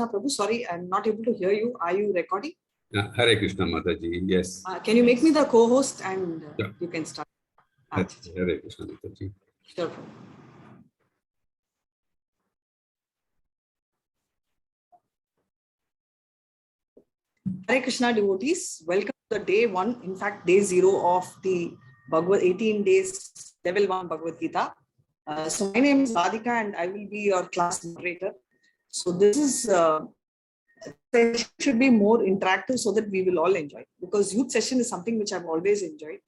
Prabhu, sorry, I'm not able to hear you. Are you recording? Hare Krishna Mataji, yes. Can you make me the co-host and you can start? Hare Krishna Mataji. Sure. Hare Krishna devotees, welcome to the day 1, in fact day 0 of the Bhagavad 18 days level 1 Bhagavad Gita. So my name is Radhika and I will be your class moderator. So this is should be more interactive so that we will all enjoy, because youth session is something which I've always enjoyed.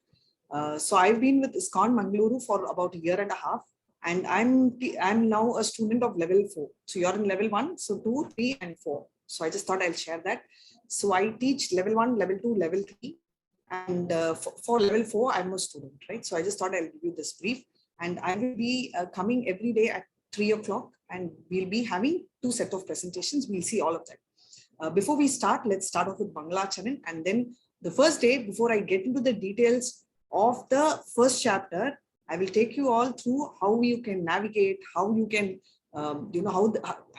So I've been with ISKCON Mangaluru for about a year and a half, and I'm now a student of level 4. So you're in level 1, so 2, 3 and 4. So I just thought I'll share that. So I teach level 1, level 2, level 3, and for level 4 I'm a student, right? So I just thought I'll give you this brief, and I will be coming every day at 3 o'clock, and we'll be having 2 sets of presentations. We'll see all of that. Before we start, let's start off with Mangalacharan, and then the first day, before I get into the details of the first chapter, I will take you all through how you can navigate, how you can, how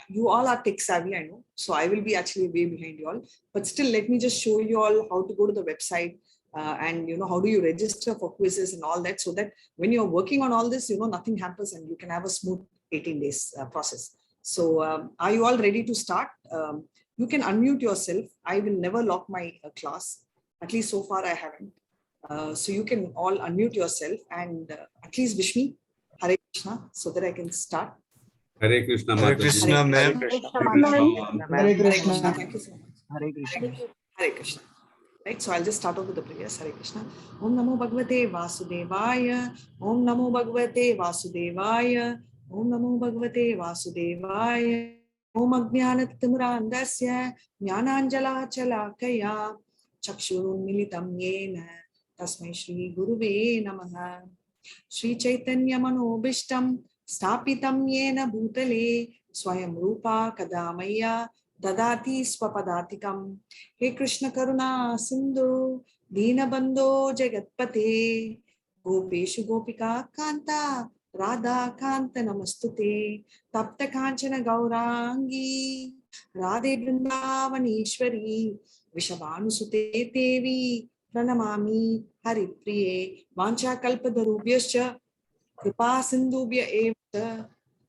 you all are tech savvy, I know. So I will be actually way behind you all, but still let me just show you all how to go to the website and how do you register for quizzes and all that, so that when you're working on all this, nothing happens and you can have a smooth 18 days process. So are you all ready to start? You can unmute yourself. I will never lock my class. At least so far I haven't. So you can all unmute yourself and at least wish me Hare Krishna so that I can start. Hare Krishna Mataji. Hare Krishna, ma'am. Hare Krishna. Thank you so much. Hare Krishna. Hare Krishna. Right, so I'll just start off with the prayers. Hare Krishna. Om Namo Bhagavate Vasudevaya. Om Namo Bhagavate Vasudevaya. Om Namo Bhagavate Vasudevaya. Om Ajnanatimurandasya Jnananjala Chalakaya Chakshurun Militam Yena Tasmai Shri Guruve Namaha. Shri Chaitanya Manobishtam Stapitam Yena Bhutale Swayam Rupa Kadamaya Dadati Swapadatikam. He Krishna Karuna Sindhu Deenabandho Jagatpate Gopeshu Gopika Kanta Radha Kanta Namastute Tapta Kanchana Gaurangi Radhe Vrindavanishwari Vishavanusute Devi Pranamami Haripriye Vancha Kalpadarubhyascha Kripa Sindhubhya Evta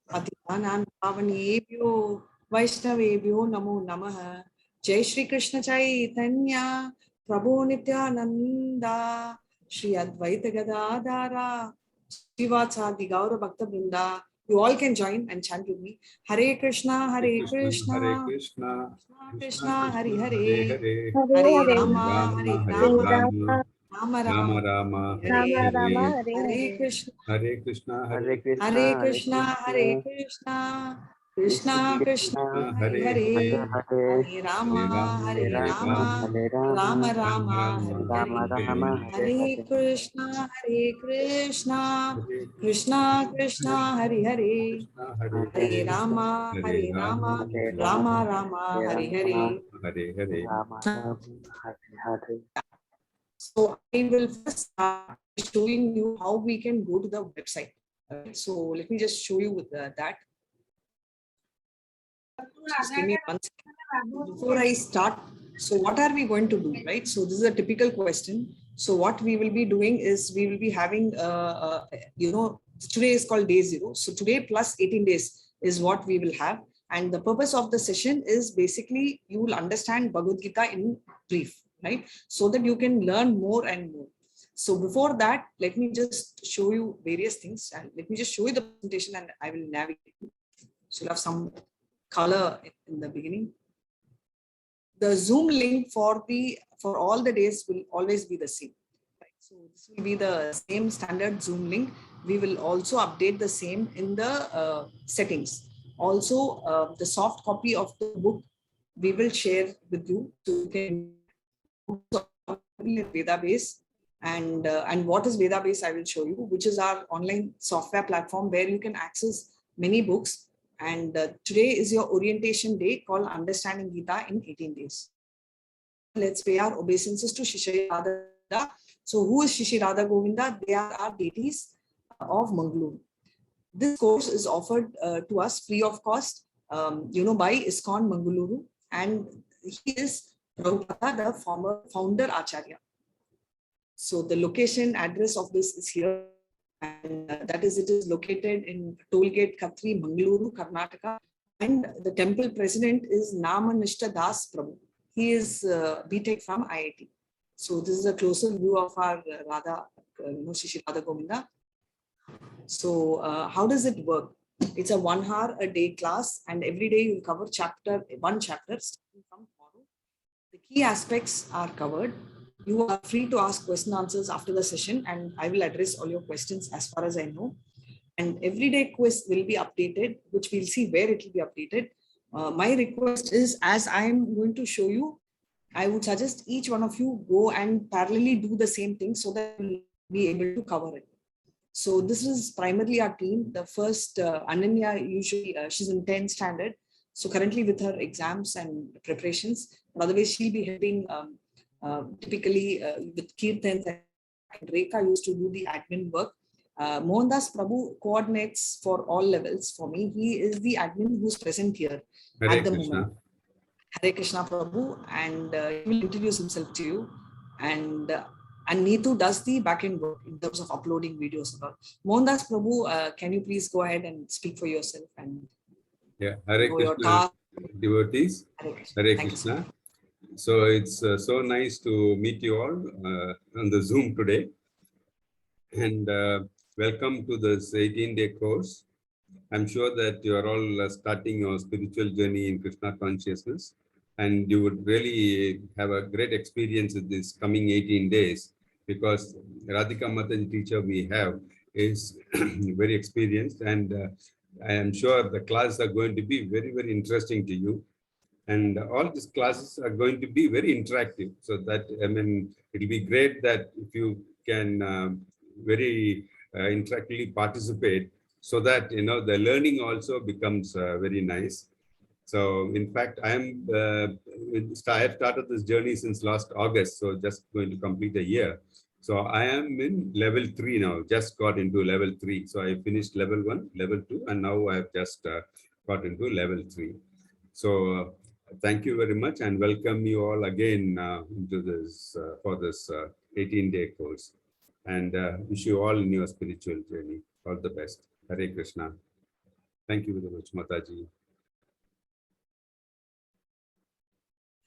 Patitanam Pavanebhyo Vaishnavebhyo Namo Namaha. Jai Shri Krishna Chaitanya Prabhu Nityananda Shri Advaita Gadadara Srivasadi Gaura Bhakta Vrinda. You all can join and chant with me. Hare Krishna, Hare Krishna, Hare Krishna, Krishna Hare Hare, Hare Hare Rama, Hare Rama, Rama Rama Rama, Rama, Hare Hare Hare Krishna, Hare Krishna, Hare Krishna. Hare Krishna, Hare Krishna, Krishna Krishna, Hare Hare, Hare Rama, Hare Rama, Rama Rama, Hare Hare, Hare Krishna, Hare Krishna, Krishna Krishna, Hare Hare, Hare Rama, Hare Rama, Rama Rama, Hare Hare. So I will first start showing you how we can go to the website. Okay, so let me just show you with that. Just give me 1 second. Before I start, so what are we going to do, right? So this is a typical question. So what we will be doing is we will be having, today is called day 0. So today plus 18 days is what we will have. And the purpose of the session is basically you will understand Bhagavad Gita in brief, right? So that you can learn more and more. So before that, let me just show you various things, and let me just show you the presentation and I will navigate. So you'll have some color in the beginning. The Zoom link for all the days will always be the same. Right? So this will be the same standard Zoom link. We will also update the same in the settings. Also, the soft copy of the book we will share with you. So you can database. And what is Vedabase, I will show you, which is our online software platform where you can access many books. And today is your orientation day called Understanding Gita in 18 days. Let's pay our obeisances to Shishi Radha. So who is Shishi Radha Govinda? They are our deities of Mangaluru. This course is offered to us free of cost by ISKCON Mangaluru, and he is Prabhupada, the former founder Acharya. So the location address of this is here, and that is, it is located in Tollgate Khatri, Mangaluru, Karnataka. And the temple president is Namanishta Das Prabhu. He is BTech from IIT. So this is a closer view of our Radha, Shishi Radha Govinda. So how does it work? It's a 1 hour a day class, and every day you'll cover one chapter starting from tomorrow. The key aspects are covered. You are free to ask question answers after the session, and I will address all your questions as far as I know. And everyday quiz will be updated, which we'll see where it will be updated. My request is, as I am going to show you, I would suggest each one of you go and parallelly do the same thing so that we'll be able to cover it. So this is primarily our team. The first, Ananya, usually she's in 10th standard. So currently with her exams and preparations, but otherwise she'll be helping typically with Kirtan, and Rekha used to do the admin work. Mohandas Prabhu coordinates for all levels for me. He is the admin who's present here at the moment. Hare Krishna Prabhu, and he will introduce himself to you. And Neetu does the back-end work in terms of uploading videos. Mohandas Prabhu, can you please go ahead and speak for yourself and Hare Krishna devotees. Hare Krishna. So it's so nice to meet you all on the Zoom today. And welcome to this 18-day course. I'm sure that you are all starting your spiritual journey in Krishna consciousness, and you would really have a great experience with this coming 18 days, because Radhika Mataji teacher we have is very experienced, and I am sure the classes are going to be very, very interesting to you. And all these classes are going to be very interactive. So that, I mean, it'll be great that if you can very interactively participate, so that, the learning also becomes very nice. So in fact, I have started this journey since last August, so just going to complete a year. So I am in level 3 now, just got into level 3. So I finished level 1, level 2, and now I have just got into level 3. So thank you very much, and welcome you all again into this for this 18-day course, and wish you all in your spiritual journey all the best. Hare Krishna. Thank you very much, Mataji.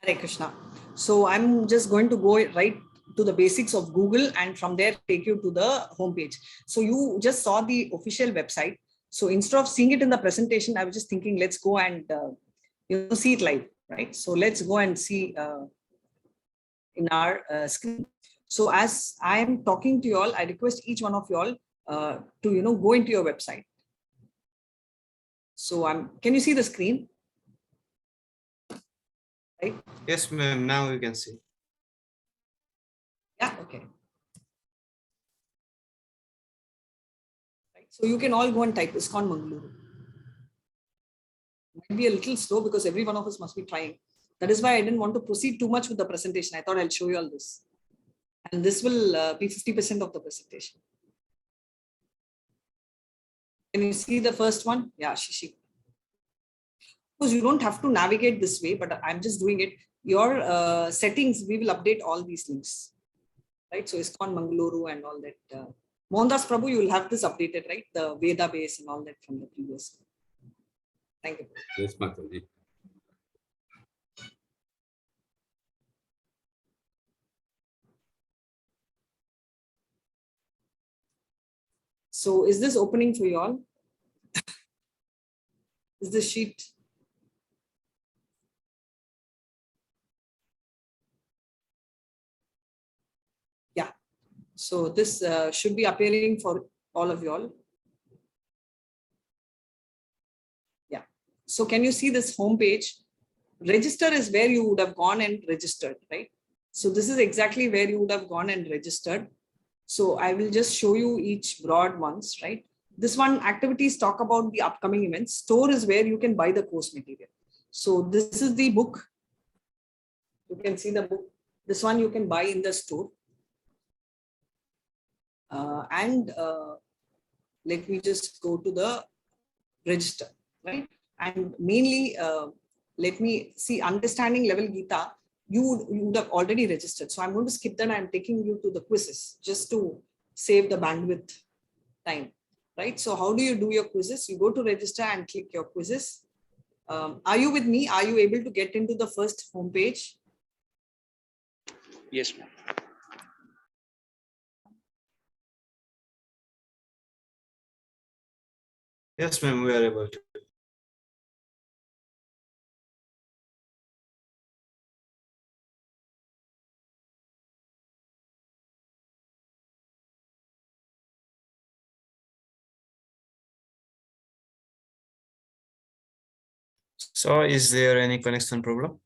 Hare Krishna. So I'm just going to go right to the basics of Google, and from there take you to the homepage. So you just saw the official website. So instead of seeing it in the presentation, I was just thinking, let's go and see it live, right? So let's go and see in our screen. So as I am talking to you all, I request each one of you all to go into your website. So can you see the screen? Right? Yes, ma'am. Now you can see. Yeah, okay. Right. So you can all go and type ISKCON Mangaluru. Might be a little slow because every one of us must be trying. That is why I didn't want to proceed too much with the presentation. I thought I'll show you all this. And this will be 50% of the presentation. Can you see the first one? Yeah, Shishi. Because you don't have to navigate this way, but I'm just doing it. Your settings, we will update all these links. Right? So ISKCON Mangaluru and all that. Mohandas Prabhu, you will have this updated, right? The Veda base and all that from the previous. Thank you. Yes, Mataji. So is this opening for you all? Is this sheet? Yeah. So this should be appearing for all of you all. Yeah. So can you see this home page? Register is where you would have gone and registered, right? So this is exactly where you would have gone and registered. So I will just show you each broad ones, right? This one, activities talk about the upcoming events. Store is where you can buy the course material. So this is the book. You can see the book. This one you can buy in the store. Let me just go to the register, right? And mainly, let me see, understanding level Gita, you would have already registered. So I'm going to skip that. I'm taking you to the quizzes just to save the bandwidth time, right? So how do you do your quizzes? You go to register and click your quizzes. Are you with me? Are you able to get into the first homepage? Yes, ma'am. Yes, ma'am, we are able to. So, is there any connection problem?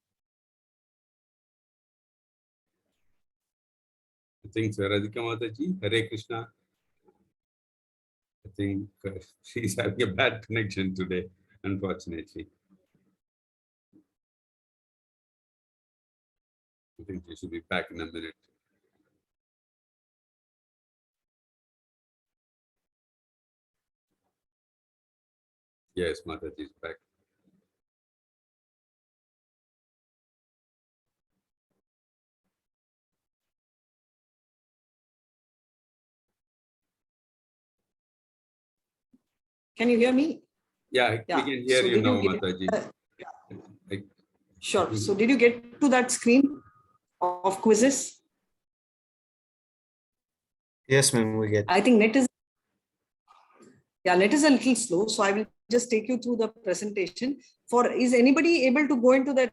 I think so. Radhika Mataji, Hare Krishna. I think she's having a bad connection today, unfortunately. I think she should be back in a minute. Yes, Mataji is back. Can you hear me? Yeah, we can hear So you now, get Mataji. Sure. So did you get to that screen of quizzes? Yes, ma'am, we get. I think net is a little slow. So I will just take you through the presentation. Is anybody able to go into that?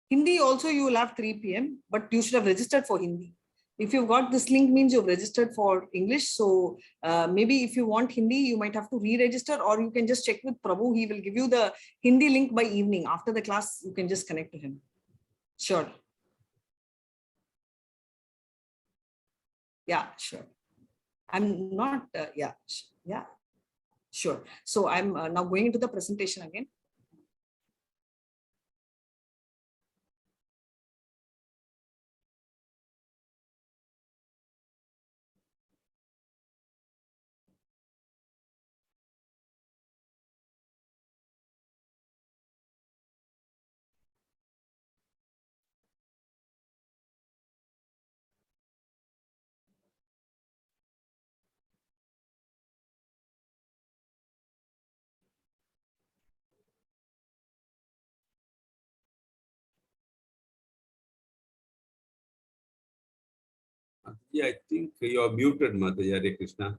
Hindi also you will have 3 p.m. but you should have registered for Hindi. If you've got this link means you've registered for English. So maybe if you want Hindi, you might have to re-register, or you can just check with Prabhu. He will give you the Hindi link by evening. After the class, you can just connect to him. Sure. Yeah, sure. I'm not, yeah, sure. So I'm now going into the presentation again. Yeah, I think you're muted, Mataji. Hare Krishna.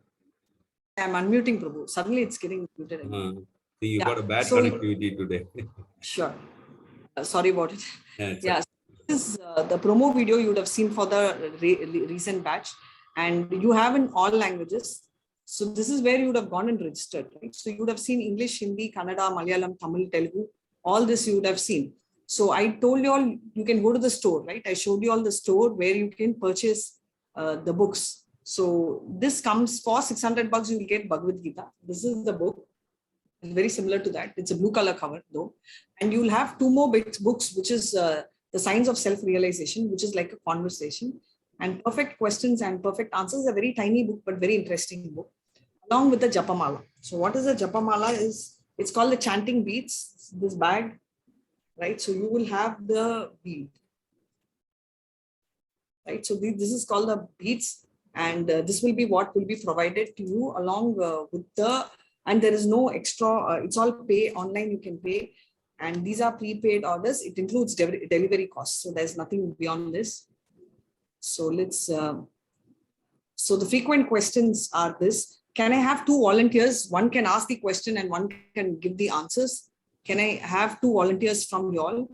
I'm unmuting Prabhu. Suddenly it's getting muted again. You got a bad connectivity today. Sure. Sorry about it. Yeah, this is the promo video you would have seen for the recent batch, and you have in all languages. So this is where you would have gone and registered, right? So you would have seen English, Hindi, Kannada, Malayalam, Tamil, Telugu, all this you would have seen. So I told you all, you can go to the store, right? I showed you all the store where you can purchase the books. So this comes for 600 bucks, you will get Bhagavad Gita. This is the book. It's very similar to that. It's a blue color cover though. And you'll have 2 more books, which is the Science of Self-Realization, which is like a conversation, and Perfect Questions and Perfect Answers, a very tiny book, but very interesting book, along with the Japamala. So what is a Japamala is, it's called the chanting beads, this bag, right? So you will have the bead, right? So this is called the beads, and this will be what will be provided to you along with the, and there is no extra, it's all pay online, you can pay. And these are prepaid orders. It includes delivery costs. So there's nothing beyond this. So let's, so the frequent questions are this. Can I have 2 volunteers? One can ask the question and one can give the answers. Can I have 2 volunteers from you all?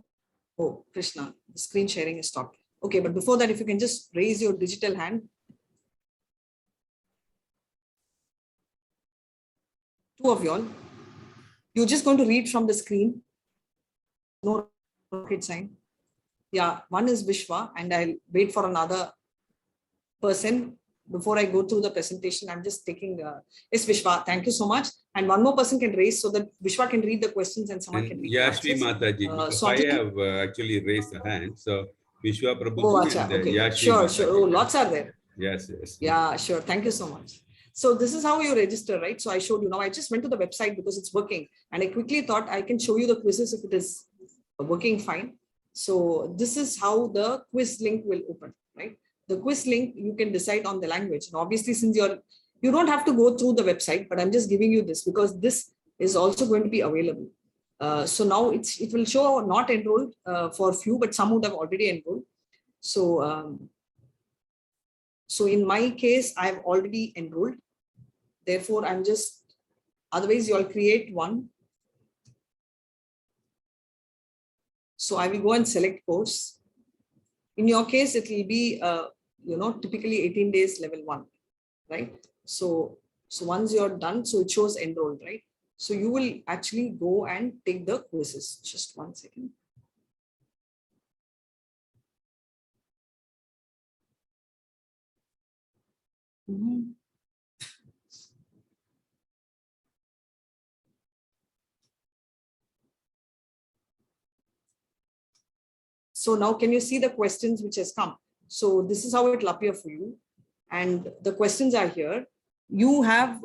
Oh, Krishna, the screen sharing is stopped. Okay, but before that, if you can just raise your digital hand. 2 of you all. You're just going to read from the screen. No rocket sign. Yeah, one is Vishwa, and I'll wait for another person before I go through the presentation. I'm just taking, yes, Vishwa, thank you so much. And one more person can raise so that Vishwa can read the questions and someone can read the answers. Mataji, so I have actually raised a hand. So Vishwa Prabhuji oh, and okay. Yashvi Sure, Mataji. sure. Oh, lots are there. Yes. Yeah, sure. Thank you so much. So this is how you register, right? So I showed you. Now I just went to the website because it's working, and I quickly thought I can show you the quizzes if it is working fine. So this is how the quiz link will open, right? The quiz link, you can decide on the language. And obviously, since you don't have to go through the website, but I'm just giving you this because this is also going to be available. So now it will show not enrolled for few, but some would have already enrolled. So so in my case, I've already enrolled. Therefore, I'm just, otherwise you'll create one. So I will go and select course. In your case, it will be, typically 18 days level 1, right? So once you're done, so it shows enrolled, right? So you will actually go and take the quizzes. Just 1 second. So now can you see the questions which has come? So this is how it will appear for you. And the questions are here. You have,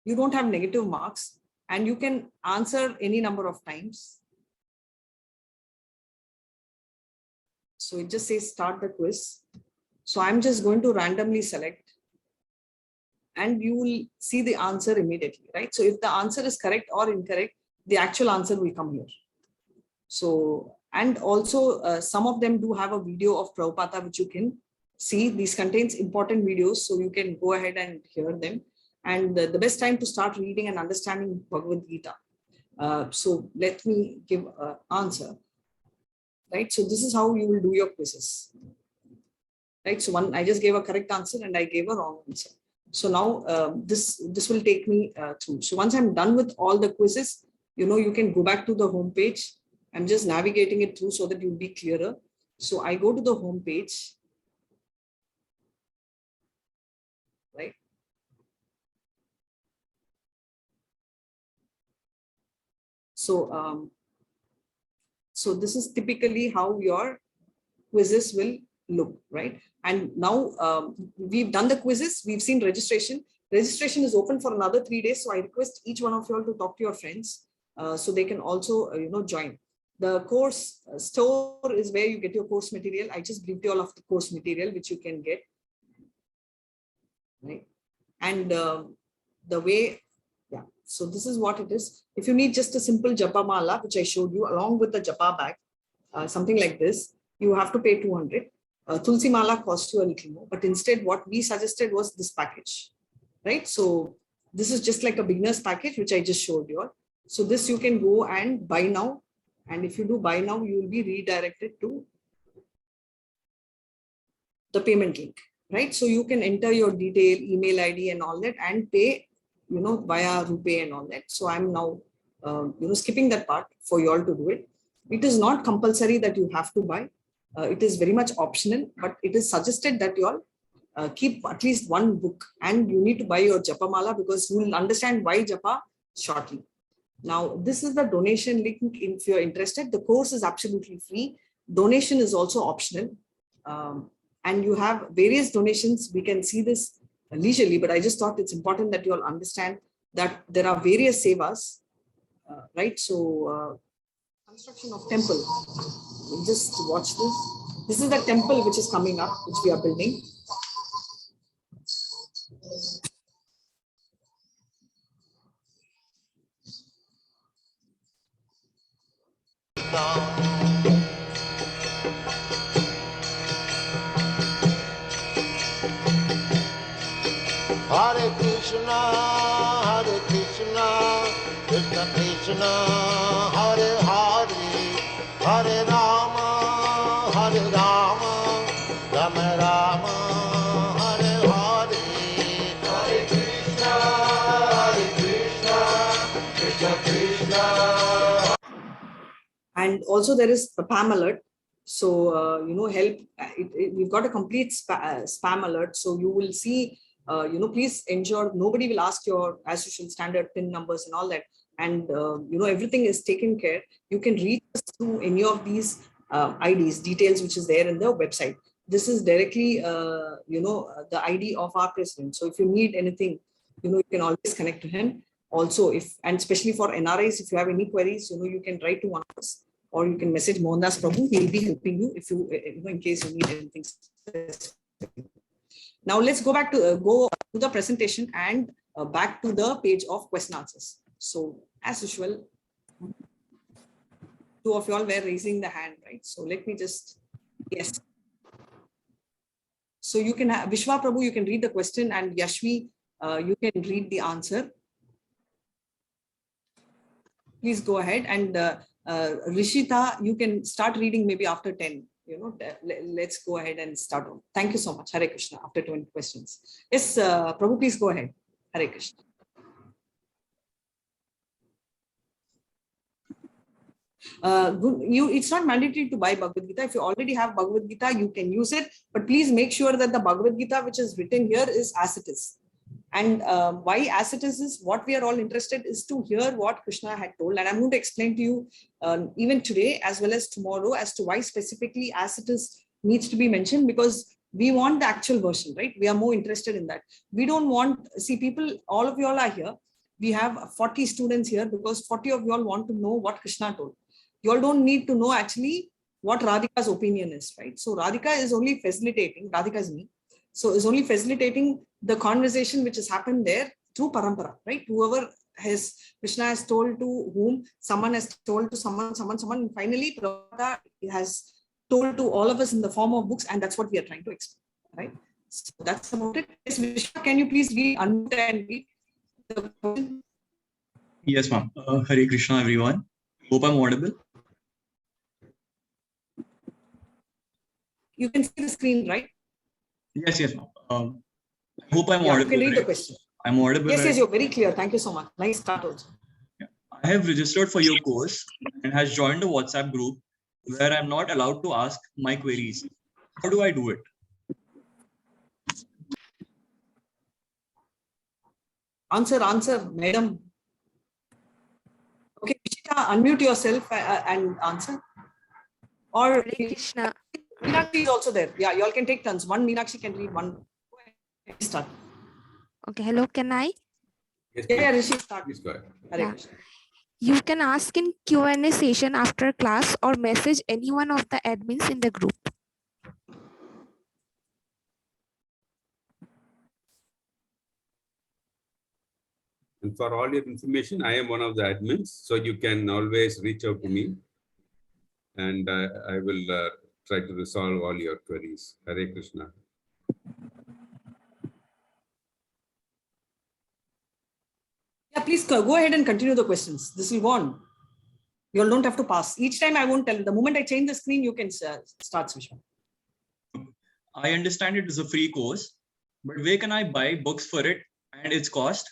you don't have negative marks and you can answer any number of times. So it just says start the quiz. So I'm just going to randomly select and you will see the answer immediately, right? So if the answer is correct or incorrect, the actual answer will come here. So, and also some of them do have a video of Prabhupada, which you can see. These contains important videos, so you can go ahead and hear them. And the best time to start reading and understanding Bhagavad Gita. So let me give an answer, right? So this is how you will do your quizzes, right? So I just gave a correct answer and I gave a wrong answer. So now this will take me through. So once I'm done with all the quizzes, you can go back to the home page. I'm just navigating it through so that you'll be clearer. So I go to the home page, right? So, so this is typically how your quizzes will look, right? And now we've done the quizzes, we've seen registration. Registration is open for another 3 days. So I request each one of you all to talk to your friends so they can also, join. The course store is where you get your course material. I just briefed you all of the course material, which you can get, right? And the way, yeah, so this is what it is. If you need just a simple japa mala, which I showed you along with the japa bag, something like this, you have to pay 200. Tulsi mala costs you a little more, but instead what we suggested was this package, right? So this is just like a beginner's package, which I just showed you all. So this you can go and buy now. And if you do buy now, you will be redirected to the payment link, right? So you can enter your detail, email ID and all that and pay, via RuPay and all that. So I'm now, skipping that part for you all to do it. It is not compulsory that you have to buy. It is very much optional, but it is suggested that you all keep at least one book and you need to buy your japa mala because you will understand why japa shortly. Now, this is the donation link if you're interested. The course is absolutely free. Donation is also optional. And you have various donations. We can see this leisurely, but I just thought it's important that you all understand that there are various sevas, right? So, construction of temple. Just watch this. This is the temple which is coming up, which we are building. Hare Krishna, Krishna Krishna, Hare Hare, Hare Rama, Rama Rama, Hare Hare. Hare Krishna, Krishna Krishna. And also there is the spam alert. So, we've got a complete spam alert. So you will see, please ensure nobody will ask your, as usual, standard PIN numbers and all that. And, everything is taken care. You can reach us through any of these IDs, details, which is there in the website. this is directly, the ID of our president. So if you need anything, you can always connect to him. Also, and especially for NRIs, if you have any queries, you can write to one of us, or you can message Mohandas Prabhu. He'll be helping you if you, in case you need anything specific. Now let's go back to the presentation and back to the page of question answers. So as usual, two of you all were raising the hand, right? So let me just, yes. So you can have Vishwa Prabhu, you can read the question, and Yashvi, you can read the answer. Please go ahead, and Rishita, you can start reading maybe after 10. Let's go ahead and start on. Thank you so much. Hare Krishna. After 20 questions. Yes, Prabhu, please go ahead. Hare Krishna. It's not mandatory to buy Bhagavad Gita. If you already have Bhagavad Gita, you can use it. But please make sure that the Bhagavad Gita which is written here is as it is. And why as it is what we are all interested is to hear what Krishna had told. And I'm going to explain to you even today as well as tomorrow as to why specifically as it is needs to be mentioned, because we want the actual version, right? We are more interested in that. We don't want, see people, all of you all are here. We have 40 students here because 40 of you all want to know what Krishna told. You all don't need to know actually what Radhika's opinion is, right? So Radhika is only facilitating, Radhika is me. So is only facilitating the conversation which has happened there through parampara, right? Whoever Krishna has told to whom, someone has told to someone, and finally Prabhupada has told to all of us in the form of books, and that's what we are trying to explain, right? So that's about it. Yes, Vishwa, can you please read, unmute and read the question? Yes, ma'am. Hare Krishna, everyone. Hope I'm audible. You can see the screen, right? Yes, ma'am. I hope I'm audible. You can read the question. I'm audible. Yes, yes, you're very clear. Thank you so much. Nice start also. Yeah. I have registered for your course and has joined a WhatsApp group where I'm not allowed to ask my queries. How do I do it? Answer, madam. Okay, Gita, unmute yourself and answer. Or Hare Krishna. Meenakshi is also there. Yeah, you all can take turns. One Meenakshi can read, one. Start. Okay, hello, can I? Yes, Yeah, Rishi, start. please go ahead. Hare Krishna. You can ask in Q&A session after class or message any one of the admins in the group. And for all your information, I am one of the admins, so you can always reach out to me, and I will try to resolve all your queries. Hare Krishna. Yeah, please go ahead and continue the questions. This will go on. You all don't have to pass. Each time I won't tell you. The moment I change the screen, you can start, Vishwa. I understand it is a free course, but where can I buy books for it and its cost?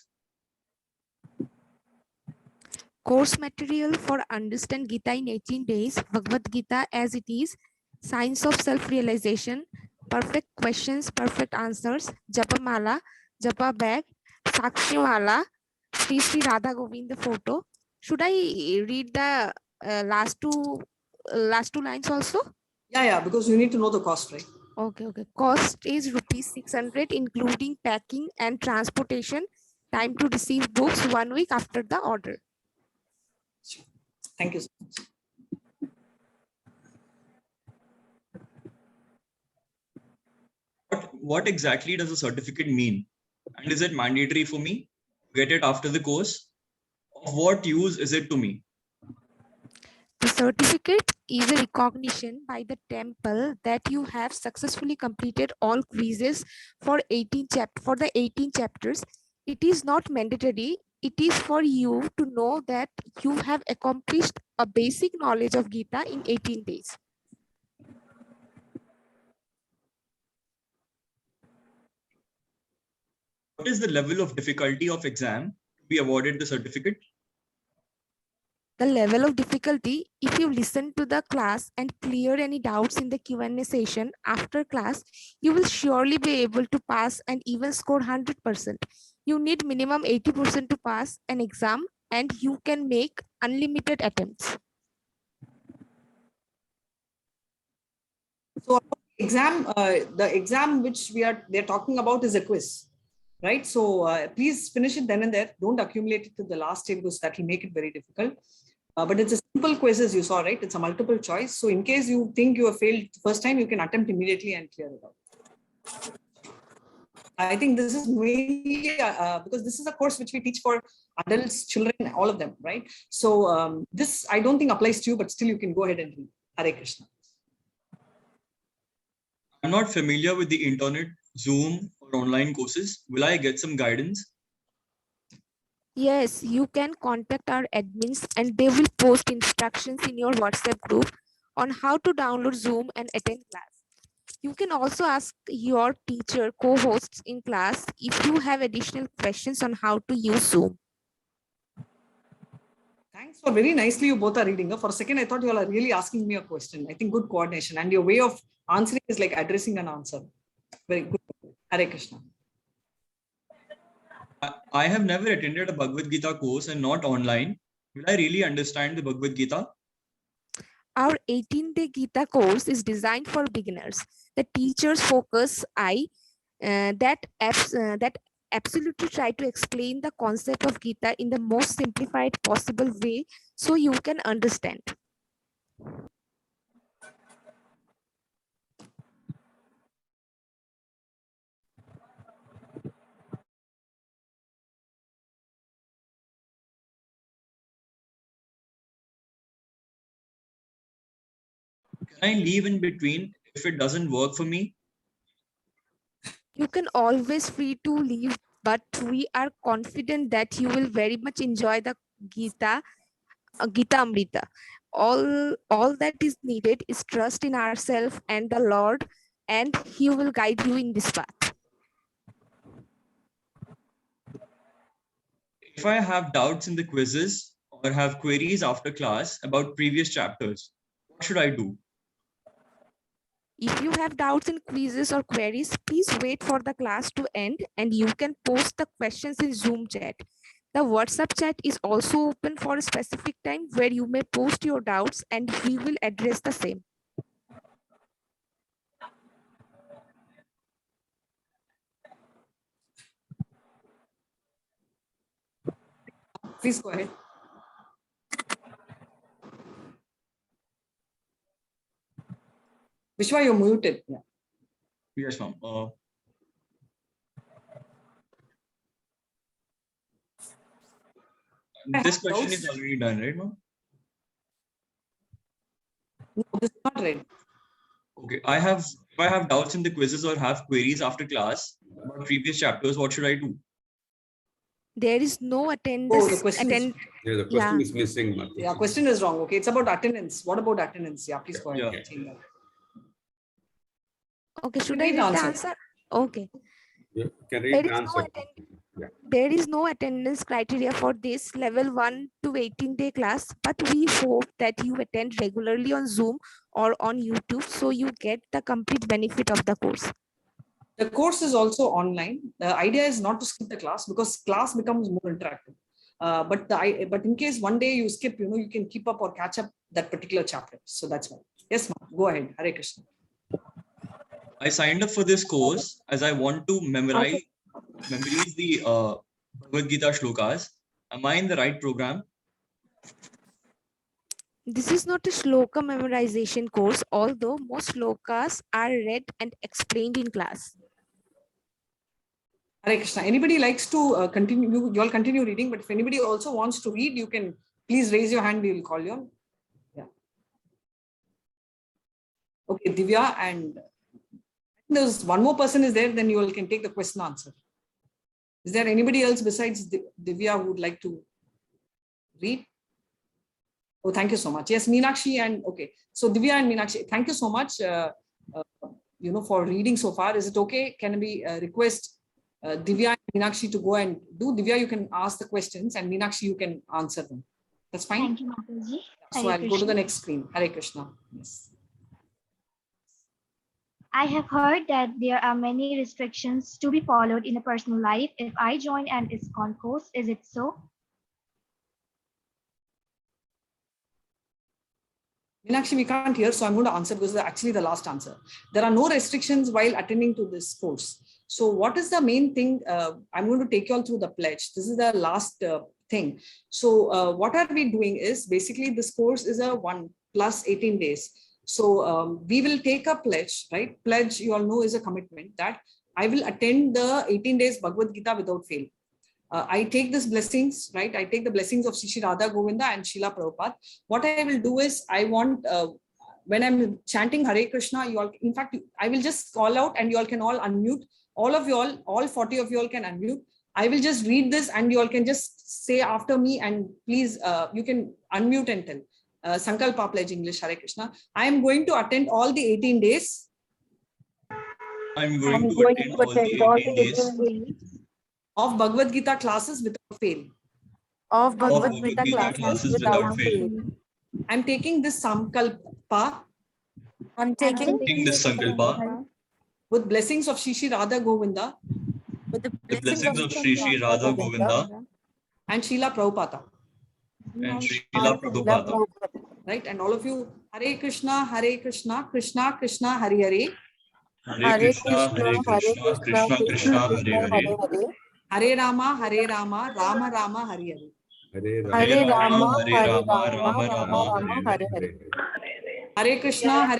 Course material for Understand Gita in 18 days, Bhagavad Gita as it is, Science of Self-Realization, Perfect Questions, Perfect Answers, Japamala, Japa Bag, Sakshimala, Sri Sri Radha Govinda photo. Should I read the last two lines also? Yeah, because you need to know the cost, right? Okay. Cost is ₹600, including packing and transportation. Time to receive books 1 week after the order. Thank you so much. What exactly does a certificate mean? And is it mandatory for me to get it after the course? Of what use is it to me? The certificate is a recognition by the temple that you have successfully completed all quizzes for the 18 chapters. It is not mandatory. It is for you to know that you have accomplished a basic knowledge of Gita in 18 days. What is the level of difficulty of exam to be awarded the certificate? The level of difficulty, if you listen to the class and clear any doubts in the Q&A session after class, you will surely be able to pass and even score 100%. You need minimum 80% to pass an exam, and you can make unlimited attempts. So The exam which they're talking about is a quiz, right? So please finish it then and there. Don't accumulate it to the last day because that will make it very difficult. But it's a simple quiz, as you saw, right? It's a multiple choice. So in case you think you have failed the first time, you can attempt immediately and clear it out. I think this is mainly because this is a course which we teach for adults, children, all of them, right? So this I don't think applies to you, but still you can go ahead and read. Hare Krishna. I'm not familiar with the internet, Zoom, or online courses. Will I get some guidance? Yes, you can contact our admins and they will post instructions in your WhatsApp group on how to download Zoom and attend class. You can also ask your teacher, co-hosts in class if you have additional questions on how to use Zoom. Thanks for very nicely you both are reading. For a second, I thought you all are really asking me a question. I think good coordination and your way of answering is like addressing an answer. Very good. Hare Krishna. I have never attended a Bhagavad Gita course and not online. Will I really understand the Bhagavad Gita? Our 18-day Gita course is designed for beginners. The teachers focus that absolutely try to explain the concept of Gita in the most simplified possible way so you can understand. Can I leave in between if it doesn't work for me? You can always free to leave, but we are confident that you will very much enjoy the Gita Amrita. All that is needed is trust in ourselves and the Lord, and He will guide you in this path. If I have doubts in the quizzes or have queries after class about previous chapters, what should I do? If you have doubts in quizzes or queries, please wait for the class to end and you can post the questions in Zoom chat. The WhatsApp chat is also open for a specific time where you may post your doubts and we will address the same. Please go ahead. Vishwa, you're muted. Yeah. Yes, ma'am. This question is already done, right, ma'am? No, this is not right. Okay, if I have doubts in the quizzes or have queries after class about previous chapters, what should I do? There is no attendance. Oh, the question the question is missing. Martha. Yeah, question is wrong. Okay, it's about attendance. What about attendance? Yeah, please go ahead. Yeah. Okay, should I read the answer? Okay. You can read the answer. There is no attendance criteria for this level 1 to 18-day class, but we hope that you attend regularly on Zoom or on YouTube so you get the complete benefit of the course. The course is also online. The idea is not to skip the class because class becomes more interactive. But in case one day you skip, you can keep up or catch up that particular chapter. So that's why. Yes, ma'am. Go ahead. Hare Krishna. I signed up for this course as I want to memorize the Bhagavad Gita shlokas. Am I in the right program? This is not a shloka memorization course, although most shlokas are read and explained in class. Hare Krishna. Anybody likes to continue? You all continue reading, but if anybody also wants to read, you can please raise your hand. We will call you. Yeah. Okay, Divya, and there's one more person is there. Then you all can take the question answer. Is there anybody else besides Divya who would like to read? Oh, thank you so much. Yes, Meenakshi and okay. So Divya and Meenakshi, thank you so much. For reading so far. Is it okay? Can we request Divya and Meenakshi to go and do? Divya, you can ask the questions, and Meenakshi, you can answer them. That's fine. Thank you, Mataji. So I'll go to the next screen. Hare Krishna. Yes. I have heard that there are many restrictions to be followed in a personal life if I join an ISKCON course. Is it so? Meenakshi, we can't hear, so I'm going to answer because it's actually the last answer. There are no restrictions while attending to this course. So what is the main thing? I'm going to take you all through the pledge. This is the last thing. So what are we doing is basically this course is a 1 plus 18 days. So we will take a pledge, right? Pledge, you all know, is a commitment that I will attend the 18 days Bhagavad Gita without fail. I take these blessings, right? I take the blessings of Shri Radha Govinda and Srila Prabhupada. What I will do is I want, when I'm chanting Hare Krishna, you all, in fact, I will just call out and you all can all unmute. All of you all 40 of you all can unmute. I will just read this and you all can just say after me, and please, you can unmute and tell. Sankalpa pledge English, Hare Krishna. I am going to attend all the 18 days. I'm going to attend all the 18 days of Bhagavad Gita classes without fail. Of of Bhagavad Gita classes without fail. I'm taking this Sankalpa I'm taking this Sankalpa with blessings of Shri Radha Govinda with the the blessings of Sri Radha Govinda and Srila Prabhupada. and Srila Prabhupada. Right, and all of you, Hare Krishna, Krishna Krishna, Hare Hare. Hare Krishna, Krishna Krishna, Hare Hare. Hare Rama, Rama Rama, Hare Hare. Hare Rama, Rama Rama, Hare Hare. Hare Krishna,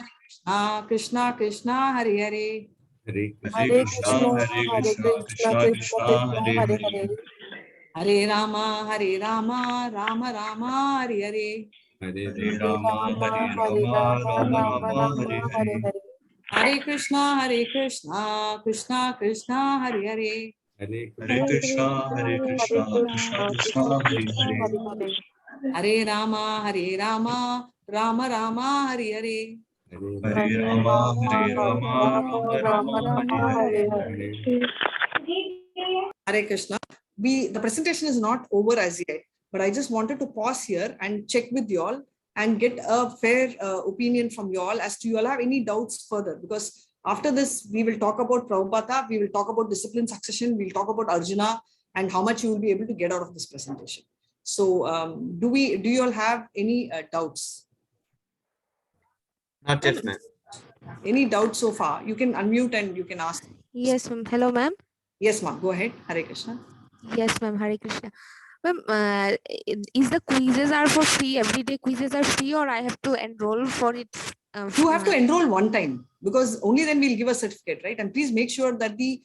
Krishna Krishna, Hare Hare. Hare Krishna, Krishna Krishna, Hare Hare. Hare Rama, Rama Rama, Hare Hare. Hare Rama, Rama Rama, Hare Hare. Hare Krishna, Krishna Krishna, Hare Hare. Hare Krishna, Krishna Krishna, Hare Hare. Hare Rama, Rama Rama, Hare Hare. Hare Rama, Rama Rama, Hare Hare. Hare Krishna. The presentation is not over as yet, but I just wanted to pause here and check with you all and get a fair opinion from you all as to you all have any doubts further, because after this we will talk about Prabhupada, we will talk about discipline succession, we'll talk about Arjuna and how much you will be able to get out of this presentation. So do you all have any doubts? Not yet, ma'am. Any doubts so far? You can unmute and you can ask. Yes, ma'am. Hello, ma'am. Yes, ma'am. Go ahead. Hare Krishna. Yes, ma'am. Hare Krishna. Ma'am, is the quizzes are for free? Everyday quizzes are free, or I have to enroll for it? You have to enroll one time, because only then we'll give a certificate, right? And please make sure that the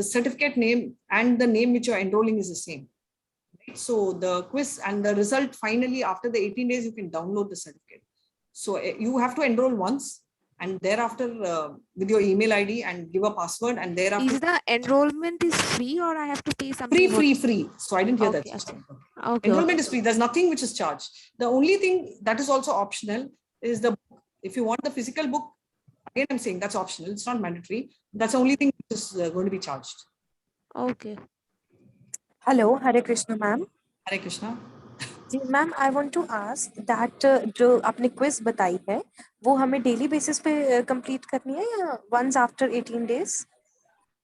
certificate name and the name which you're enrolling is the same. Right? So the quiz and the result finally after the 18 days you can download the certificate. So you have to enroll once, and thereafter with your email ID and give a password, and thereafter. Is the enrollment is free, or I have to pay something? Free. So I didn't hear that. Okay. Enrollment is free. There's nothing which is charged. The only thing that is also optional is the book. If you want the physical book, again I'm saying that's optional. It's not mandatory. That's the only thing which is going to be charged. Okay. Hello, Hare Krishna, ma'am. Hare Krishna. Ji ma'am, I want to ask that जो आपने quiz बताई है वो हमें daily basis पे complete करनी है या once after 18 days?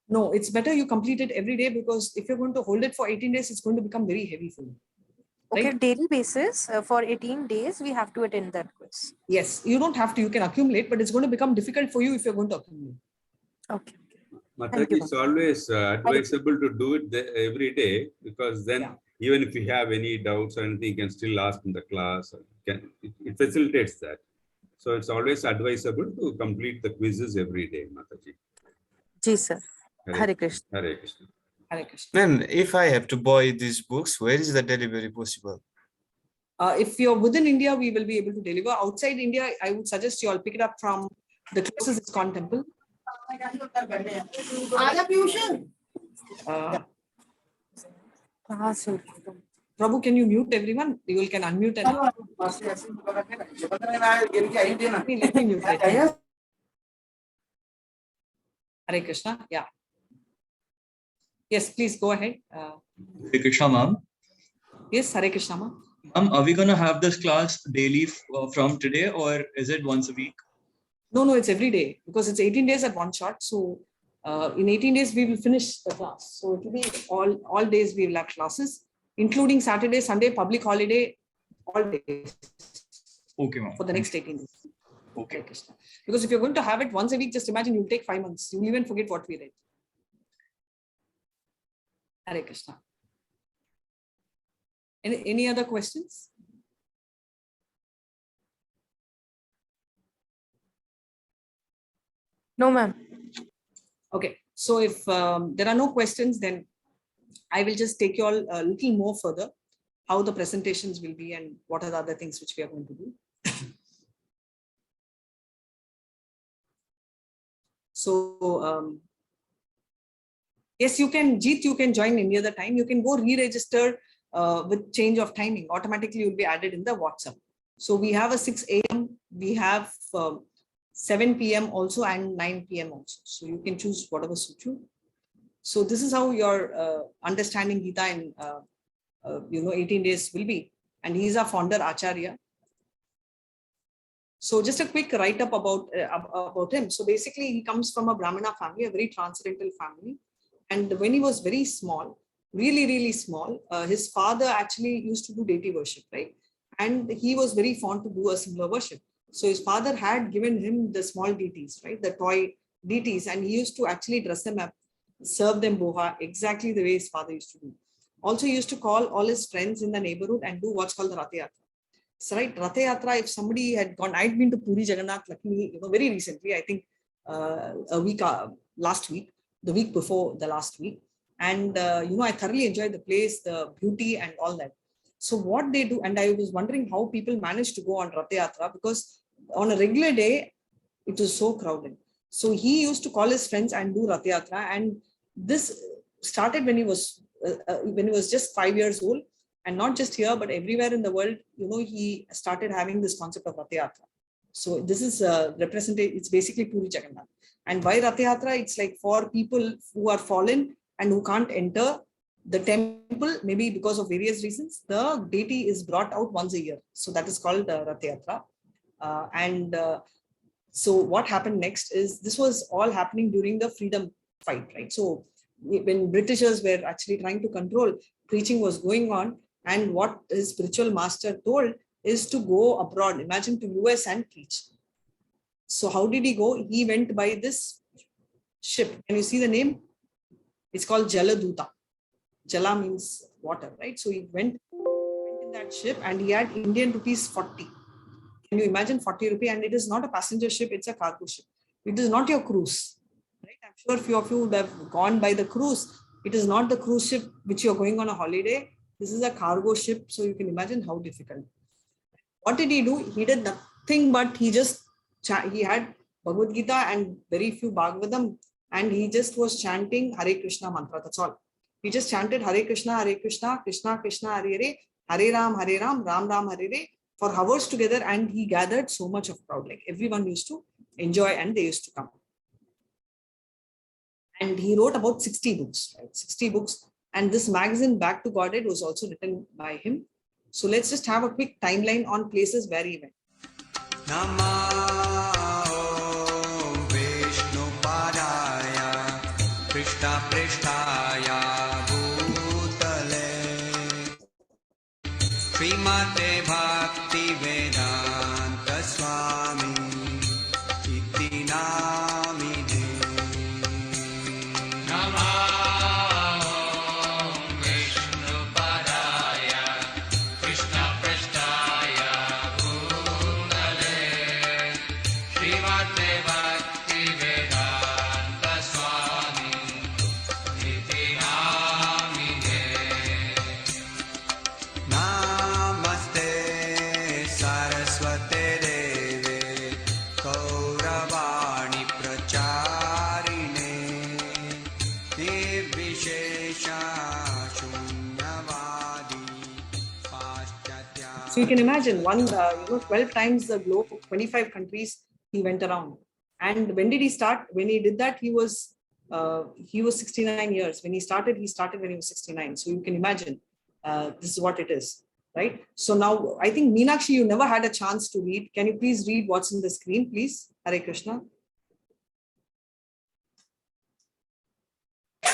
No, it's better you complete it every day, because if you're going to hold it for 18 days, it's going to become very heavy for you. Okay, right? daily basis for 18 days we have to attend that quiz. Yes, you don't have to. You can accumulate, but it's going to become difficult for you if you're going to accumulate. Okay. Mataji, it's always advisable to do it every day, because then even if you have any doubts or anything, you can still ask in the class. It facilitates that. So it's always advisable to complete the quizzes every day, Mataji. Ji sir. Hare Krishna. Hare Krishna. Hare Krishna. Ma'am, if I have to buy these books, where is the delivery possible? If you're within India, we will be able to deliver. Outside India, I would suggest you all pick it up from the closest ISKCON temple. Prabhu, can you mute everyone? You can unmute and let me mute it. Hare Krishna. Yeah. Yes, please go ahead. Hare Krishna, ma'am. Yes, Hare Krishna, ma'am. Ma'am, are we going to have this class daily from today, or is it once a week? No, it's every day, because it's 18 days at one shot. So in 18 days, we will finish the class. So it will be all days we will have classes, including Saturday, Sunday, public holiday, all days. Okay, ma'am. For the next 18 days. Okay. Hare Krishna. Because if you're going to have it once a week, just imagine you'll take 5 months. You'll even forget what we read. Hare Krishna. Any other questions? No, ma'am. Okay. So if there are no questions, then I will just take you all a little more further, how the presentations will be and what are the other things which we are going to do. So yes, you can, Jeet, you can join any other time. You can go re-register with change of timing. Automatically, you'll be added in the WhatsApp. So we have a 6 a.m. We have 7 p.m. also and 9 p.m. also. So you can choose whatever suits you. So this is how your understanding Gita in 18 days will be. And he's our founder, Acharya. So just a quick write-up about him. So basically, he comes from a Brahmana family, a very transcendental family. And when he was very small, really small, his father actually used to do deity worship, right? And he was very fond to do a similar worship. So his father had given him the small deities, right? The toy deities, and he used to actually dress them up, serve them boha, exactly the way his father used to do. Also, he used to call all his friends in the neighborhood and do what's called the Ratha Yatra. So, right, Ratha Yatra, if somebody had gone, I'd been to Puri Jagannath, luckily, very recently, I think last week, the week before the last week. And, I thoroughly enjoyed the place, the beauty and all that. So what they do, and I was wondering how people manage to go on Ratha Yatra, because on a regular day, it was so crowded. So he used to call his friends and do Ratha Yatra. And this started when he was just 5 years old. And not just here, but everywhere in the world, he started having this concept of Ratha Yatra. So this is represented, it's basically Puri Jagannath. And why Ratha Yatra? It's like for people who are fallen and who can't enter the temple, maybe because of various reasons, the deity is brought out once a year. So that is called Ratha Yatra. So what happened next is, this was all happening during the freedom fight, right? So when Britishers were actually trying to control, preaching was going on. And what his spiritual master told is to go abroad, imagine, to US and preach. So how did he go? He went by this ship. Can you see the name? It's called Jaladuta. Jala means water, right? So he went in that ship and he had Indian rupees 40. Can you imagine 40 rupee? And it is not a passenger ship, it's a cargo ship. It is not your cruise, right? I'm sure a few of you would have gone by the cruise. It is not the cruise ship which you're going on a holiday. This is a cargo ship, so you can imagine how difficult. What did he do? He did nothing but he had Bhagavad Gita and very few Bhagavatam, and he just was chanting Hare Krishna mantra. That's all. He just chanted Hare Krishna, Krishna Krishna, Hare Hare, Hare Ram, Ram Ram, Hare Hare for hours together, and he gathered so much of crowd. Like everyone used to enjoy and they used to come. And he wrote about 60 books, right? 60 books. And this magazine, Back to Godhead, was also written by him. So let's just have a quick timeline on places where he went. Krishna Prishtaya Bhutale Srimate Bhakti Vedanta Swami Iti Namine So you can imagine 12 times the globe, 25 countries he went around. And when did he start? When he did that, he was 69 years. When he started when he was 69. So you can imagine this is what it is, right? So now I think Meenakshi, you never had a chance to read. Can you please read what's in the screen, please? Hare Krishna.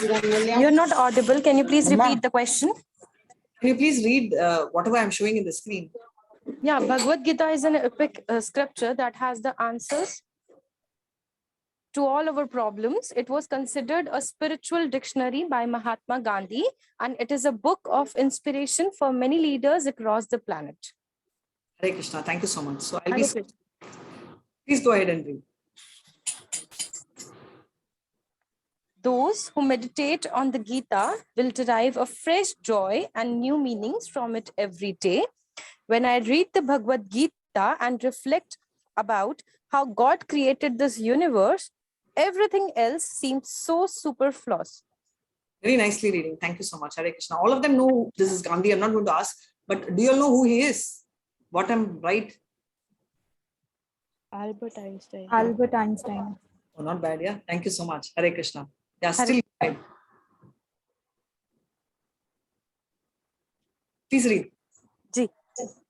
You're not audible. Can you please repeat the question? Can you please read whatever I'm showing in the screen? Yeah, Bhagavad Gita is an epic scripture that has the answers to all our problems. It was considered a spiritual dictionary by Mahatma Gandhi, and it is a book of inspiration for many leaders across the planet. Hare Krishna. Thank you so much. So Hare Krishna. Please go ahead and read. Those who meditate on the Gita will derive a fresh joy and new meanings from it every day. When I read the Bhagavad Gita and reflect about how God created this universe, everything else seems so superfluous. Very nicely reading. Thank you so much. Hare Krishna. All of them know this is Gandhi. I'm not going to ask, but do you all know who he is? What I'm right? Albert Einstein. Albert Einstein. Oh, not bad. Yeah. Thank you so much. Hare Krishna. Yeah, still fine. Please read. Ji.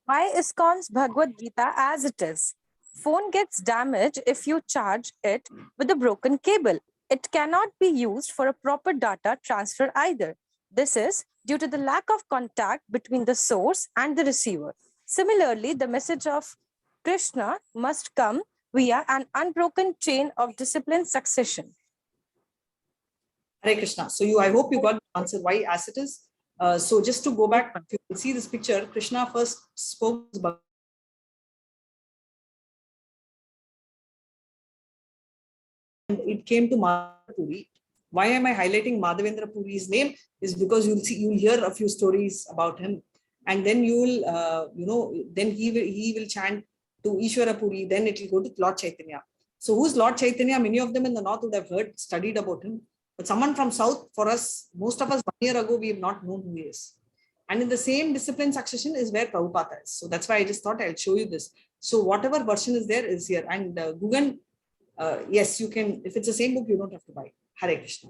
Why ISKCON's Bhagavad Gita as it is? Phone gets damaged if you charge it with a broken cable. It cannot be used for a proper data transfer either. This is due to the lack of contact between the source and the receiver. Similarly, the message of Krishna must come via an unbroken chain of discipline succession. Hare Krishna. So I hope you got the answer why as it is. So just to go back, if you can see this picture, Krishna first spoke about and it came to Madhavendra Puri. Why am I highlighting Madhavendra Puri's name? Is because you'll hear a few stories about him, and then you will then he will chant to Ishwara Puri. Then it will go to Lord Chaitanya. So who's Lord Chaitanya? Many of them in the north would have studied about him. But someone from south, for us, most of us 1 year ago, we have not known who he is. And in the same discipline succession is where Prabhupada is. So that's why I just thought I'll show you this. So whatever version is there is here. And Gugan, yes, you can, if it's the same book, you don't have to buy. Hare Krishna.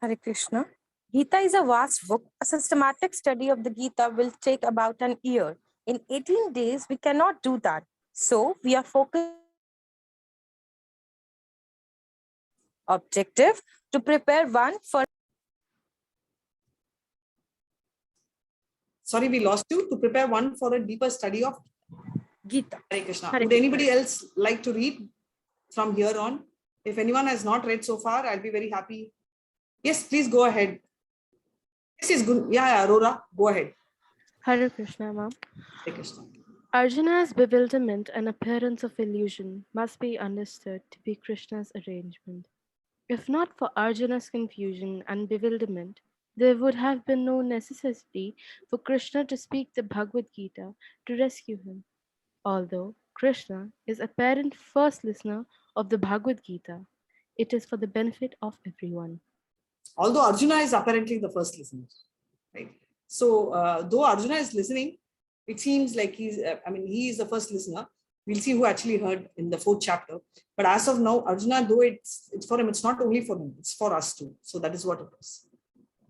Hare Krishna. Gita is a vast book. A systematic study of the Gita will take about an year. In 18 days, we cannot do that. So we are focused objective to prepare one for. Sorry, we lost you. To prepare one for a deeper study of Gita. Hare Krishna. Hare Would Krishna. anybody else like to read from here on? If anyone has not read so far, I'll be very happy. Yes, please go ahead. This is good. Yeah, Aurora, go ahead. Hare Krishna, ma'am. Hare Krishna. Arjuna's bewilderment and appearance of illusion must be understood to be Krishna's arrangement. If not for Arjuna's confusion and bewilderment, there would have been no necessity for Krishna to speak the Bhagavad Gita to rescue him. Although Krishna is apparent first listener of the Bhagavad Gita, it is for the benefit of everyone. Although Arjuna is apparently the first listener, right? So though Arjuna is listening, it seems like he is the first listener. We'll see who actually heard in the 4th chapter. But as of now, Arjuna, though it's for him, it's not only for him, it's for us too. So that is what it is.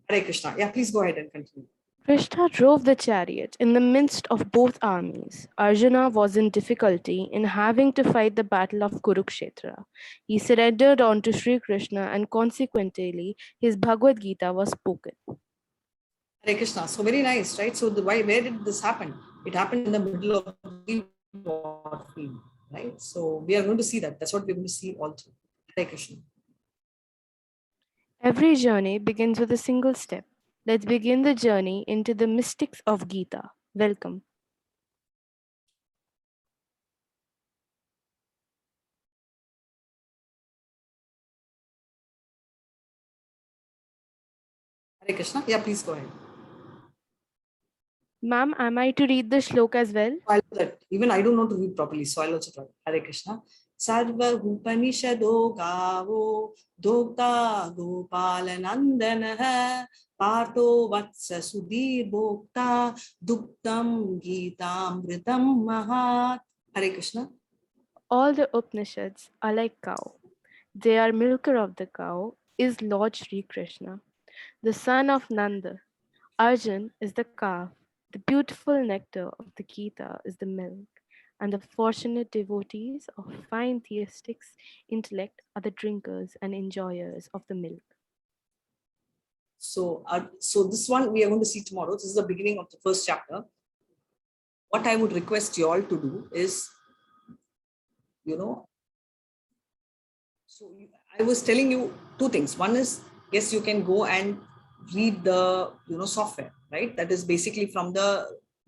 Hare Krishna. Yeah, please go ahead and continue. Krishna drove the chariot in the midst of both armies. Arjuna was in difficulty in having to fight the battle of Kurukshetra. He surrendered unto Sri Krishna and consequently his Bhagavad Gita was spoken. Hare Krishna. So very nice, right? So where did this happen? It happened in the middle of the battlefield, right? So we are going to see that. That's what we're going to see also. Hare Krishna. Every journey begins with a single step. Let's begin the journey into the mystics of Gita. Welcome. Hare Krishna. Yeah, please go ahead. Ma'am, am I to read the shlok as well? I'll do that. Even I don't know to read properly, so I'll also try. Hare Krishna. Sarva Upanishado Gavo Dokta Gopalanandana Pato Vatsa Sudhir Bhokta Duktam Gitamritam Mahat. Hare Krishna. All the Upanishads are like cow. They are milker of the cow is Lord Sri Krishna, the son of Nanda. Arjun is the calf. The beautiful nectar of the Gita is the milk, and the fortunate devotees of fine theistic intellect are the drinkers and enjoyers of the milk. So this one we are going to see tomorrow. This is the beginning of the 1st chapter. what I would request you all to do is, so I was telling you two things. One is, yes, you can go and read the, software, right? That is basically from the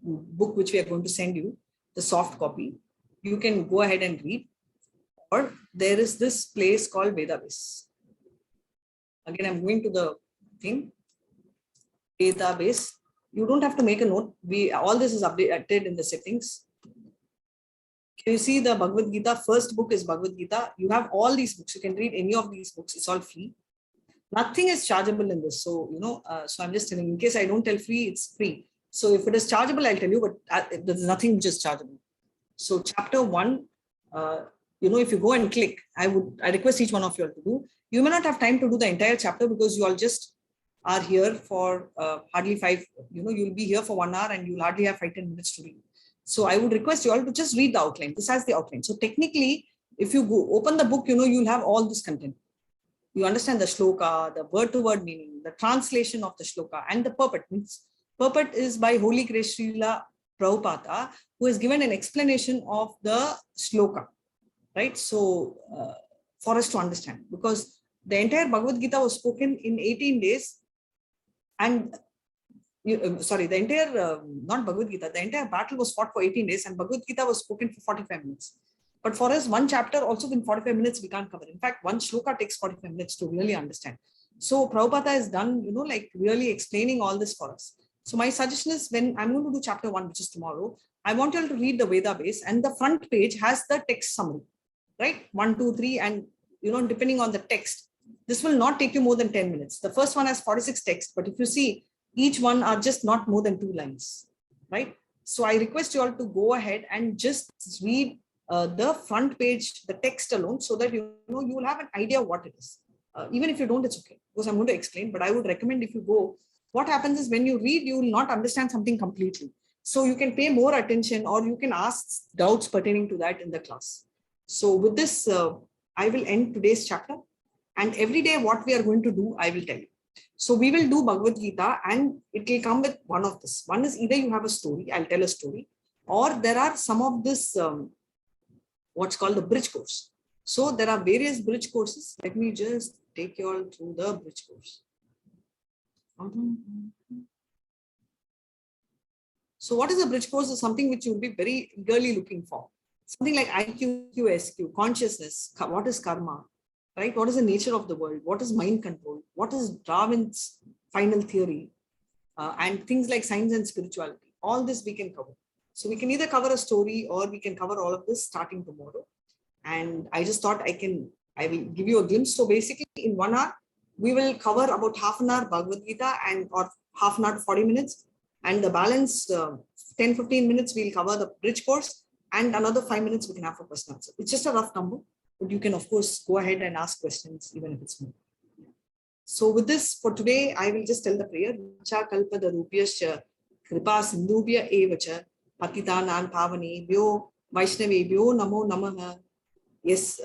book which we are going to send you, the soft copy. You can go ahead and read. Or there is this place called Database. Again, I'm going to the thing, Database. You don't have to make a note. All this is updated in the settings. Can you see the Bhagavad Gita? First book is Bhagavad Gita. You have all these books. You can read any of these books. It's all free. Nothing is chargeable in this. So, so I'm just telling, in case I don't tell free, it's free. So if it is chargeable, I'll tell you, but there's nothing which is chargeable. So chapter 1, if you go and click, I request each one of you all to do. You may not have time to do the entire chapter because you all just are here for hardly 5, you'll be here for 1 hour and you'll hardly have 5-10 minutes to read. So I would request you all to just read the outline. This has the outline. So technically, if you go open the book, you'll have all this content. You understand the shloka, the word-to-word meaning, the translation of the shloka, and the purport. Purport is by Holy Grace Srila Prabhupada, who has given an explanation of the shloka, right? So for us to understand, because the entire Bhagavad Gita was spoken in 18 days, and the entire, not Bhagavad Gita, the entire battle was fought for 18 days and Bhagavad Gita was spoken for 45 minutes. But for us, one chapter also in 45 minutes, we can't cover. In fact, one shloka takes 45 minutes to really understand. So Prabhupada has done, really explaining all this for us. So my suggestion is, when I'm going to do chapter 1, which is tomorrow, I want you all to read the Database, and the front page has the text summary, right? 1, 2, 3, and, depending on the text, this will not take you more than 10 minutes. The first one has 46 texts, but if you see, each one are just not more than 2 lines, right? So I request you all to go ahead and just read the front page, the text alone, so that you will have an idea of what it is. Even if you don't, it's okay, because I'm going to explain, but I would recommend if you go, what happens is when you read, you will not understand something completely. So you can pay more attention, or you can ask doubts pertaining to that in the class. So with this, I will end today's chapter, and every day what we are going to do, I will tell you. So we will do Bhagavad Gita, and it will come with one of this. One is either you have a story, I'll tell a story, or there are some of this, what's called the bridge course. So there are various bridge courses. Let me just take you all through the bridge course. So what is a bridge course is something which you'll be very eagerly looking for. Something like IQ, SQ, consciousness, what is karma, right? What is the nature of the world? What is mind control? What is Darwin's final theory? And things like science and spirituality. All this we can cover. So we can either cover a story, or we can cover all of this starting tomorrow. And I just thought I will give you a glimpse. So basically in 1 hour, we will cover about half an hour Bhagavad Gita, or half an hour to 40 minutes. And the balance 10-15 minutes, we'll cover the bridge course, and another 5 minutes we can have for question answer. It's just a rough number, but you can of course go ahead and ask questions even if it's more. So with this, for today, I will just tell the prayer. Cha kalpada rupyascha kripa sindhubhya evacha patitanam pavanebhyo vaishnavebhyo namo namaha. Yes,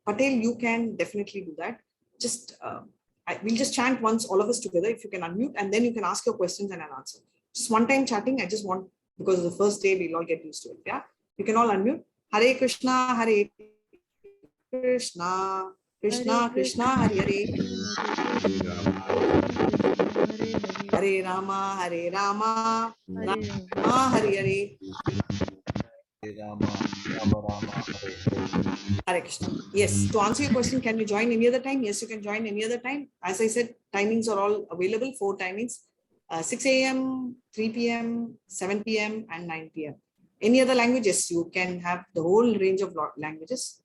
Patel, you can definitely do that. Just we'll just chant once, all of us together, if you can unmute, and then you can ask your questions and I'll answer. Just one time chatting, I just want, because the first day we'll all get used to it. Yeah, you can all unmute. Hare Krishna, Hare Krishna, Krishna Krishna, Hare Hare, Hare Rama, Hare Rama, Rama Hare Hare. Hare Krishna. Yes, to answer your question, can you join any other time? Yes, you can join any other time. As I said, timings are all available, 4 timings, 6 a.m., 3 p.m., 7 p.m. and 9 p.m. Any other languages, you can have the whole range of languages,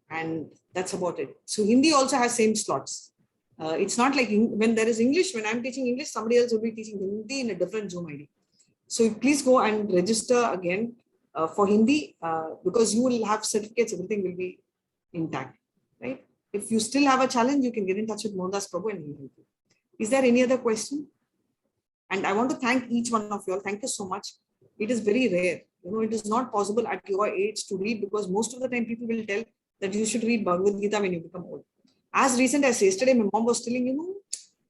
and that's about it. So Hindi also has same slots. It's not like when there is English, when I'm teaching English, somebody else will be teaching Hindi in a different Zoom ID. So please go and register again for Hindi, because you will have certificates, everything will be intact, right? If you still have a challenge, you can get in touch with Mohandas Prabhu and he will help you. Is there any other question? And I want to thank each one of you all. Thank you so much. It is very rare. It is not possible at your age to read, because most of the time people will tell that you should read Bhagavad Gita when you become old. As recent as yesterday, my mom was telling,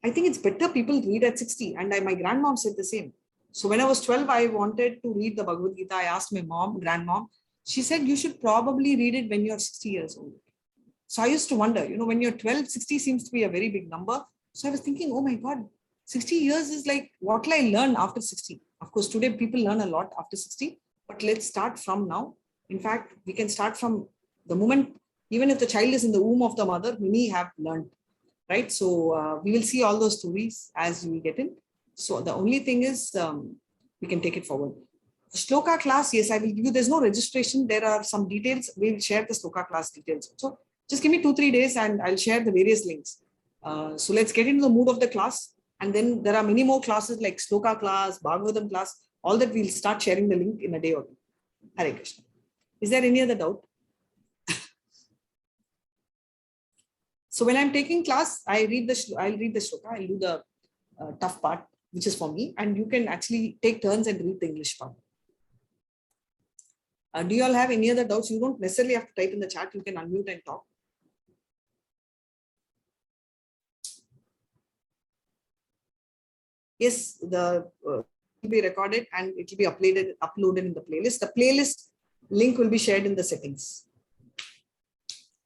I think it's better people read at 60. And my grandmom said the same. So when I was 12, I wanted to read the Bhagavad Gita. I asked my grandmom. She said, you should probably read it when you're 60 years old. So I used to wonder, when you're 12, 60 seems to be a very big number. So I was thinking, oh my God, 60 years is like, what will I learn after 60? Of course, today people learn a lot after 60, but let's start from now. In fact, we can start from the moment, even if the child is in the womb of the mother, many have learned, right? So we will see all those stories as we get in. So the only thing is we can take it forward. Shloka class, yes, I will give you, there's no registration. There are some details. We will share the Shloka class details. So just give me 2-3 days and I'll share the various links. So let's get into the mood of the class. And then there are many more classes like Shloka class, Bhagavatam class, all that we'll start sharing the link in a day or two. Hare Krishna. Is there any other doubt? So when I'm taking class, I'll read the Shloka, I'll do the tough part, which is for me, and you can actually take turns and read the English part. Do you all have any other doubts? You don't necessarily have to type in the chat. You can unmute and talk. Yes, the will be recorded and it will be uploaded in the playlist. The playlist link will be shared in the settings.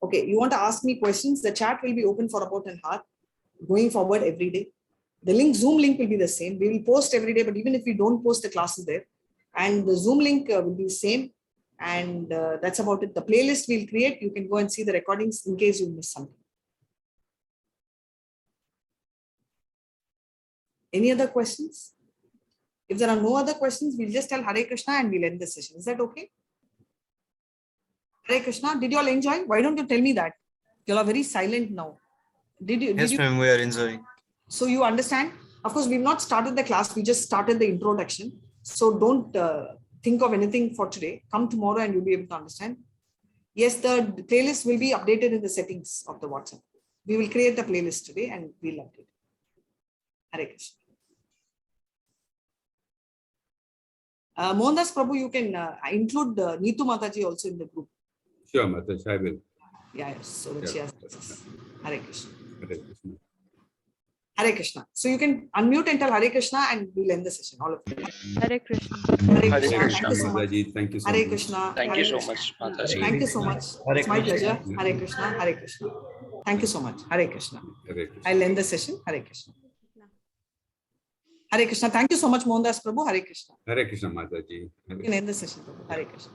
Okay, you want to ask me questions? The chat will be open for about an hour, going forward every day. The Zoom link will be the same. We will post every day, but even if we don't post, the class is there. And the Zoom link will be the same. And that's about it. The playlist we'll create. You can go and see the recordings in case you miss something. Any other questions? If there are no other questions, we'll just tell Hare Krishna and we'll end the session. Is that okay? Hare Krishna, did you all enjoy? Why don't you tell me that? You all are very silent now. Yes, ma'am, we are enjoying. So you understand? Of course, we've not started the class. We just started the introduction. So don't think of anything for today. Come tomorrow and you'll be able to understand. Yes, the playlist will be updated in the settings of the WhatsApp. We will create the playlist today and we'll update. Hare Krishna. Mohandas Prabhu, you can include Neetu Mataji also in the group. Sure, Mataji, I will. Yeah, yes. So that she has access. Hare Krishna. Hare Krishna. Hare Krishna. So you can unmute and tell Hare Krishna and we'll end the session. All of you. Hare Krishna. Hare Krishna. Mataji, thank you so much. Hare Krishna. Thank you so much, Mataji. Thank you so much. It's my pleasure. Hare Krishna. Hare Krishna. Thank you so much. Hare Krishna. Hare Krishna. I'll end the session. Hare Krishna. Hare Krishna. Thank you so much, Mohandas Prabhu. Hare Krishna. Hare Krishna, Mataji. You can end the session. Hare Krishna.